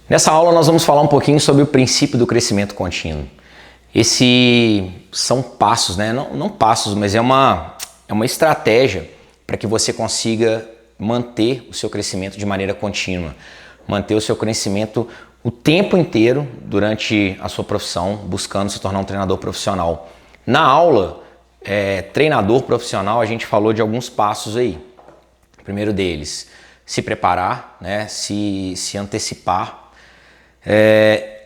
Nessa aula nós vamos falar um pouquinho sobre o princípio do crescimento contínuo. Esse são passos, né? Não passos, mas é uma estratégia para que você consiga manter o seu crescimento de maneira contínua, manter o seu crescimento o tempo inteiro durante a sua profissão, buscando se tornar um treinador profissional. Na aula, treinador profissional, a gente falou de alguns passos aí. O primeiro deles, se preparar, né? se antecipar,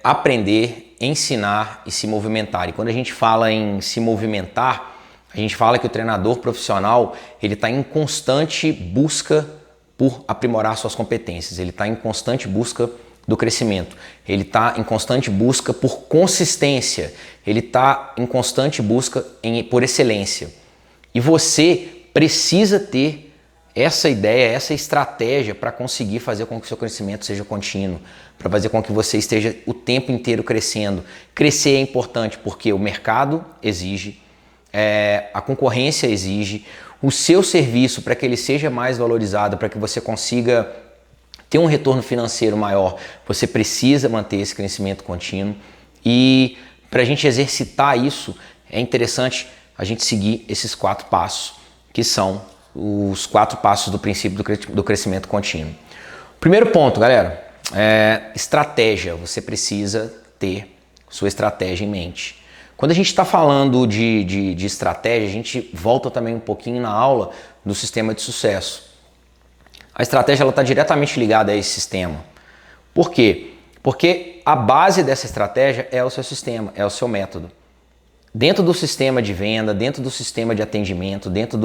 aprender, ensinar e se movimentar. E quando a gente fala em se movimentar, a gente fala que o treinador profissional ele está em constante busca por aprimorar suas competências, ele está em constante busca do crescimento, ele está em constante busca por consistência, ele está em constante busca por excelência. E você precisa ter essa ideia, essa estratégia para conseguir fazer com que o seu crescimento seja contínuo, para fazer com que você esteja o tempo inteiro crescendo. Crescer é importante porque o mercado exige, a concorrência exige, o seu serviço para que ele seja mais valorizado, para que você consiga ter um retorno financeiro maior, você precisa manter esse crescimento contínuo. E para a gente exercitar isso, é interessante a gente seguir esses 4 passos, que são os 4 passos do princípio do crescimento contínuo. Primeiro ponto, galera, estratégia. Você precisa ter sua estratégia em mente. Quando a gente está falando de estratégia, a gente volta também um pouquinho na aula do sistema de sucesso. A estratégia está diretamente ligada a esse sistema. Por quê? Porque a base dessa estratégia é o seu sistema, é o seu método. Dentro do sistema de venda, dentro do sistema de atendimento, dentro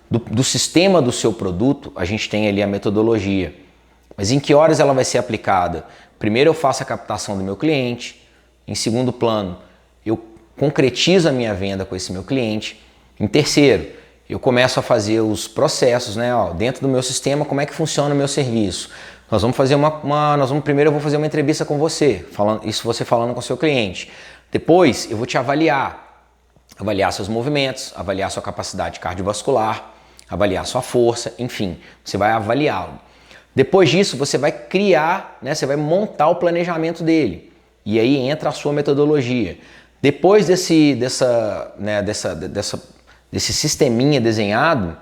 do sistema do seu produto, a gente tem ali a metodologia. Mas em que horas ela vai ser aplicada? Primeiro eu faço a captação do meu cliente. Em segundo plano, eu concretizo a minha venda com esse meu cliente. Em terceiro, eu começo a fazer os processos, né? Dentro do meu sistema, como é que funciona o meu serviço? Nós vamos fazer primeiro eu vou fazer uma entrevista com você, você falando com o seu cliente. Depois eu vou te avaliar seus movimentos, avaliar sua capacidade cardiovascular, avaliar sua força, enfim, você vai avaliá-lo. Depois disso, você vai criar, né, você vai montar o planejamento dele. E aí entra a sua metodologia. Depois desse sisteminha desenhado,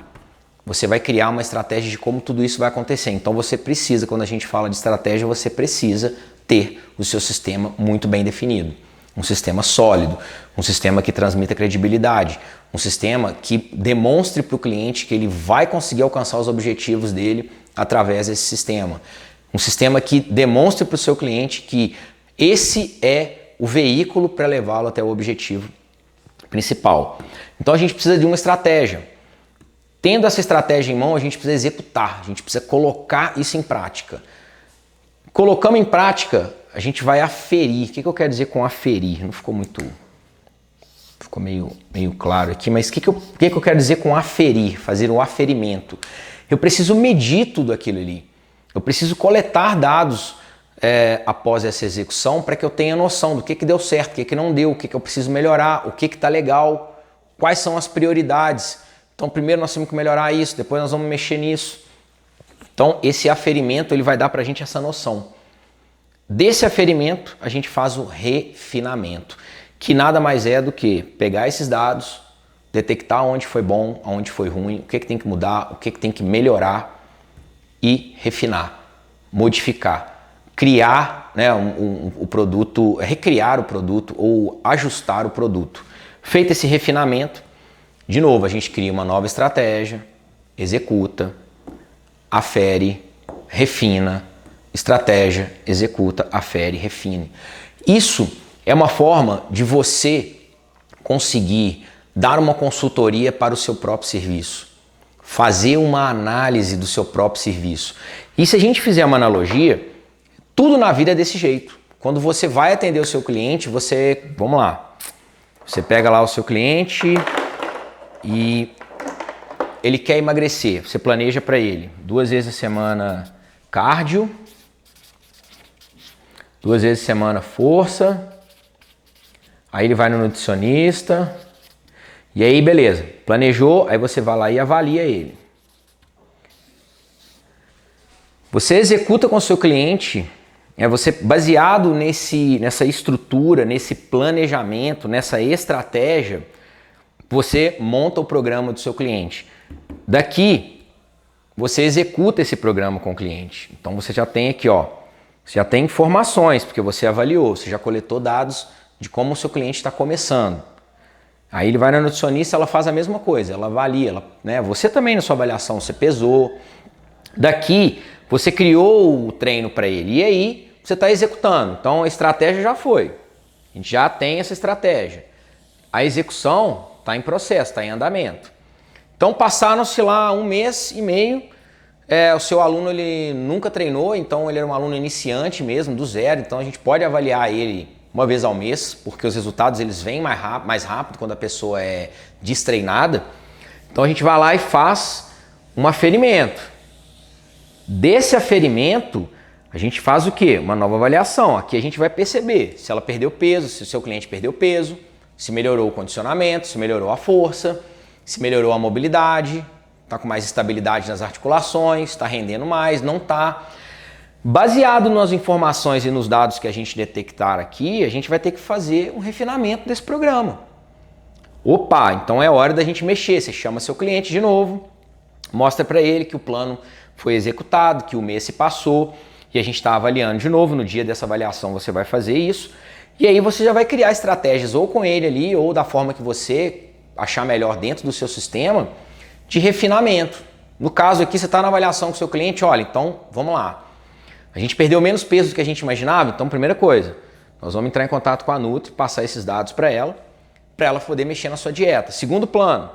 você vai criar uma estratégia de como tudo isso vai acontecer. Então você precisa, quando a gente fala de estratégia, você precisa ter o seu sistema muito bem definido. Um sistema sólido, um sistema que transmita credibilidade, um sistema que demonstre para o cliente que ele vai conseguir alcançar os objetivos dele através desse sistema. Um sistema que demonstre para o seu cliente que esse é o veículo para levá-lo até o objetivo principal. Então a gente precisa de uma estratégia. Tendo essa estratégia em mão, a gente precisa executar, a gente precisa colocar isso em prática. Colocamos em prática, a gente vai aferir. O que eu quero dizer com aferir? Não ficou muito... Ficou meio claro aqui, mas o que eu quero dizer com aferir? Fazer um aferimento. Eu preciso medir tudo aquilo ali. Eu preciso coletar dados após essa execução para que eu tenha noção do que deu certo, o que não deu, o que eu preciso melhorar, o que está legal, quais são as prioridades. Então primeiro nós temos que melhorar isso, depois nós vamos mexer nisso. Então esse aferimento ele vai dar para a gente essa noção. Desse aferimento a gente faz o refinamento, que nada mais é do que pegar esses dados, detectar onde foi bom, onde foi ruim, o que tem que mudar, o que tem que melhorar e refinar, modificar, criar, né, o produto, recriar o produto ou ajustar o produto. Feito esse refinamento, de novo a gente cria uma nova estratégia, executa, afere, refina, estratégia, executa, afere, refine. Isso é uma forma de você conseguir dar uma consultoria para o seu próprio serviço, fazer uma análise do seu próprio serviço. E se a gente fizer uma analogia, tudo na vida é desse jeito. Quando você vai atender o seu cliente, vamos lá, você pega lá o seu cliente e ele quer emagrecer, você planeja para ele 2 vezes a semana cardio, 2 vezes a semana força, aí ele vai no nutricionista, e aí beleza, planejou, aí você vai lá e avalia ele. Você executa com o seu cliente Você, baseado nessa estrutura, nesse planejamento, nessa estratégia, você monta o programa do seu cliente. Daqui, você executa esse programa com o cliente. Então você já tem aqui, ó, você já tem informações, porque você avaliou, você já coletou dados de como o seu cliente está começando. Aí ele vai na nutricionista, ela faz a mesma coisa, ela avalia, né? Você também na sua avaliação, você pesou. Daqui, você criou o treino para ele e aí você está executando. Então a estratégia já foi, a gente já tem essa estratégia. A execução está em processo, está em andamento. Então passaram-se lá 1 mês e meio, o seu aluno ele nunca treinou, então ele era um aluno iniciante mesmo, do zero, então a gente pode avaliar ele uma vez ao mês, porque os resultados eles vêm mais rápido quando a pessoa é destreinada. Então a gente vai lá e faz um aferimento. Desse aferimento, a gente faz o quê? Uma nova avaliação. Aqui a gente vai perceber se ela perdeu peso, se o seu cliente perdeu peso, se melhorou o condicionamento, se melhorou a força, se melhorou a mobilidade, está com mais estabilidade nas articulações, está rendendo mais, não está. Baseado nas informações e nos dados que a gente detectar aqui, a gente vai ter que fazer um refinamento desse programa. Opa, então é hora da gente mexer. Você chama seu cliente de novo, mostra para ele que o plano foi executado, que o mês se passou e a gente está avaliando de novo. No dia dessa avaliação você vai fazer isso e aí você já vai criar estratégias ou com ele ali ou da forma que você achar melhor dentro do seu sistema de refinamento. No caso aqui você está na avaliação com o seu cliente, olha, então vamos lá. A gente perdeu menos peso do que a gente imaginava, então primeira coisa, nós vamos entrar em contato com a Nutri, passar esses dados para ela poder mexer na sua dieta. Segundo plano,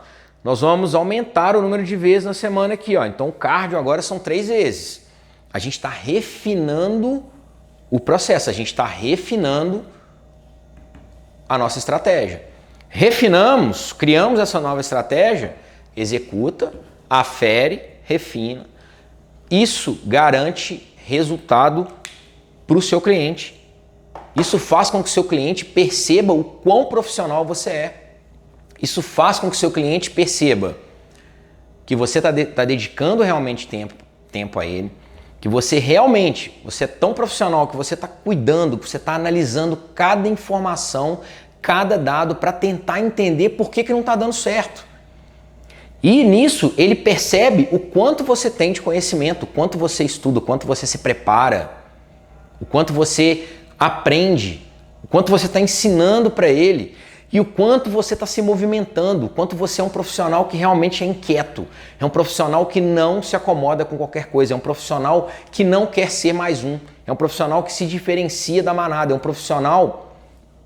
nós vamos aumentar o número de vezes na semana aqui, ó. Então o cardio agora são 3 vezes. A gente está refinando o processo, a gente está refinando a nossa estratégia. Refinamos, criamos essa nova estratégia, executa, afere, refina. Isso garante resultado para o seu cliente. Isso faz com que o seu cliente perceba o quão profissional você é. Isso faz com que o seu cliente perceba que você está dedicando realmente tempo a ele, que você é tão profissional, que você está cuidando, que você está analisando cada informação, cada dado para tentar entender por que não está dando certo. E nisso ele percebe o quanto você tem de conhecimento, o quanto você estuda, o quanto você se prepara, o quanto você aprende, o quanto você está ensinando para ele e o quanto você está se movimentando, o quanto você é um profissional que realmente é inquieto, é um profissional que não se acomoda com qualquer coisa, é um profissional que não quer ser mais um, é um profissional que se diferencia da manada, é um profissional,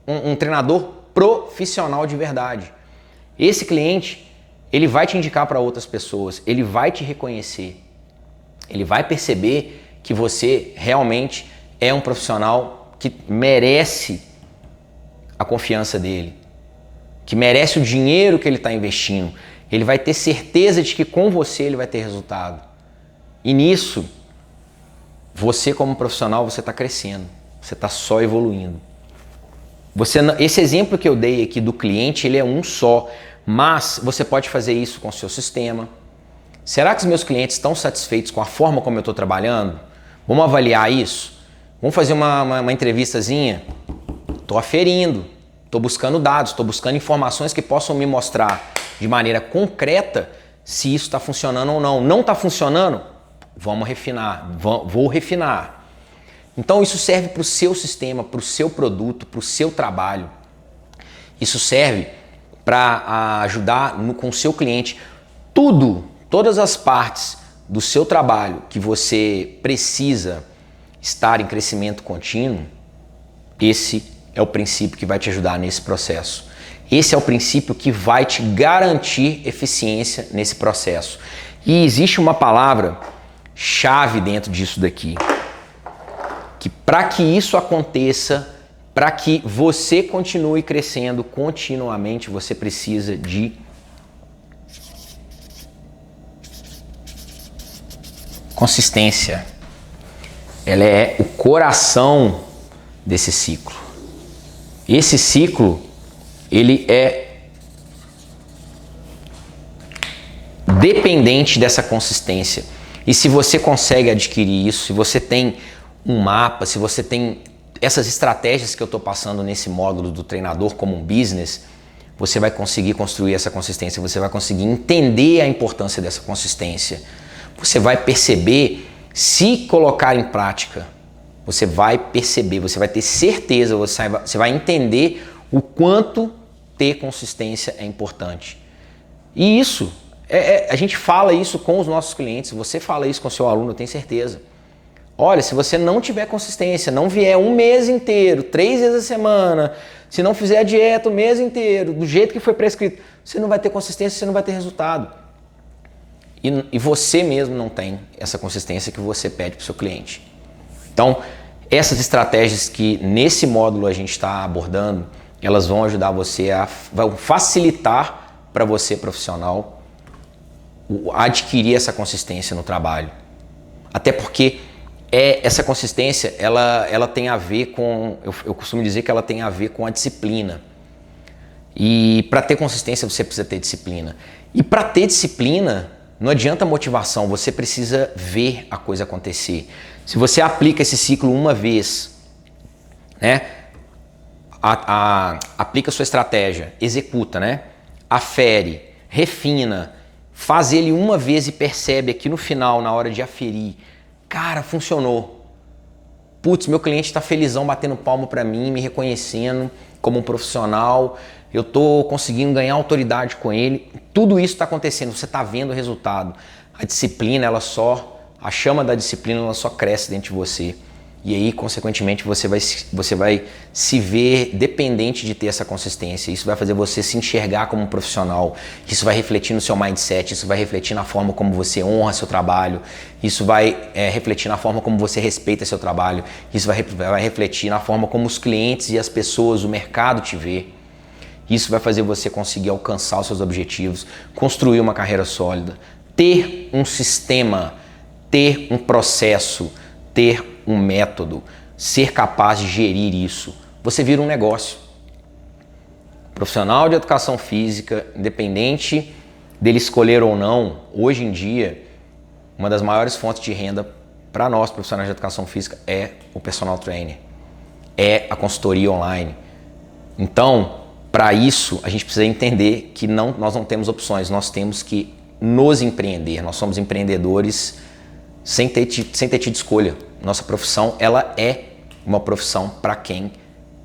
um treinador profissional de verdade. Esse cliente, ele vai te indicar para outras pessoas, ele vai te reconhecer, ele vai perceber que você realmente é um profissional que merece a confiança dele, que merece o dinheiro que ele está investindo. Ele vai ter certeza de que com você ele vai ter resultado. E nisso, você como profissional, você está crescendo, você está só evoluindo. Esse exemplo que eu dei aqui do cliente, ele é um só. Mas você pode fazer isso com o seu sistema. Será que os meus clientes estão satisfeitos com a forma como eu estou trabalhando? Vamos avaliar isso? Vamos fazer uma entrevistazinha? Estou aferindo, estou buscando dados, estou buscando informações que possam me mostrar de maneira concreta se isso está funcionando ou não. Não está funcionando? Vamos refinar, vou refinar. Então isso serve para o seu sistema, para o seu produto, para o seu trabalho. Isso serve para ajudar com o seu cliente. Todas as partes do seu trabalho que você precisa estar em crescimento contínuo, esse é o princípio que vai te ajudar nesse processo. Esse é o princípio que vai te garantir eficiência nesse processo. E existe uma palavra chave dentro disso daqui, que para que isso aconteça, para que você continue crescendo continuamente, você precisa de consistência. Ela é o coração desse ciclo. Esse ciclo, ele é dependente dessa consistência. E se você consegue adquirir isso, se você tem um mapa, se você tem essas estratégias que eu estou passando nesse módulo do treinador como um business, você vai conseguir construir essa consistência, você vai conseguir entender a importância dessa consistência. Você vai perceber, se colocar em prática, você vai perceber, você vai ter certeza, você vai entender o quanto ter consistência é importante. E isso, a gente fala isso com os nossos clientes, você fala isso com o seu aluno, eu tenho certeza. Olha, se você não tiver consistência, não vier um mês inteiro, 3 vezes a semana, se não fizer a dieta o mês inteiro, do jeito que foi prescrito, você não vai ter consistência, você não vai ter resultado. E você mesmo não tem essa consistência que você pede para o seu cliente. Então, essas estratégias que nesse módulo a gente está abordando, elas vão ajudar você vão facilitar para você, profissional, adquirir essa consistência no trabalho. Até porque essa consistência, ela tem a ver com, eu costumo dizer que ela tem a ver com a disciplina. E para ter consistência você precisa ter disciplina. E para ter disciplina, não adianta motivação, você precisa ver a coisa acontecer. Se você aplica esse ciclo uma vez, né? Aplica a sua estratégia, executa, né? Afere, refina, faz ele uma vez e percebe aqui no final, na hora de aferir, cara, funcionou. Putz, meu cliente está felizão batendo palmo para mim, me reconhecendo como um profissional, eu estou conseguindo ganhar autoridade com ele. Tudo isso está acontecendo, você está vendo o resultado. A disciplina, a chama da disciplina, ela só cresce dentro de você. E aí, consequentemente, você vai se ver dependente de ter essa consistência. Isso vai fazer você se enxergar como um profissional. Isso vai refletir no seu mindset, isso vai refletir na forma como você honra seu trabalho. Isso vai refletir na forma como você respeita seu trabalho. Isso vai refletir na forma como os clientes e as pessoas, o mercado te vê. Isso vai fazer você conseguir alcançar os seus objetivos, construir uma carreira sólida, ter um sistema, ter um processo, ter um método, ser capaz de gerir isso. Você vira um negócio. Profissional de educação física, independente dele escolher ou não, hoje em dia, uma das maiores fontes de renda para nós profissionais de educação física é o personal trainer, é a consultoria online. Então, para isso, a gente precisa entender que nós não temos opções, nós temos que nos empreender. Nós somos empreendedores sem ter tido escolha. Nossa profissão, ela é uma profissão para quem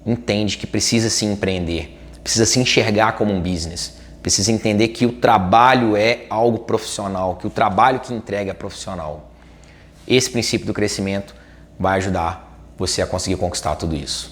entende que precisa se empreender, precisa se enxergar como um business, precisa entender que o trabalho é algo profissional, que o trabalho que entrega é profissional. Esse princípio do crescimento vai ajudar você a conseguir conquistar tudo isso.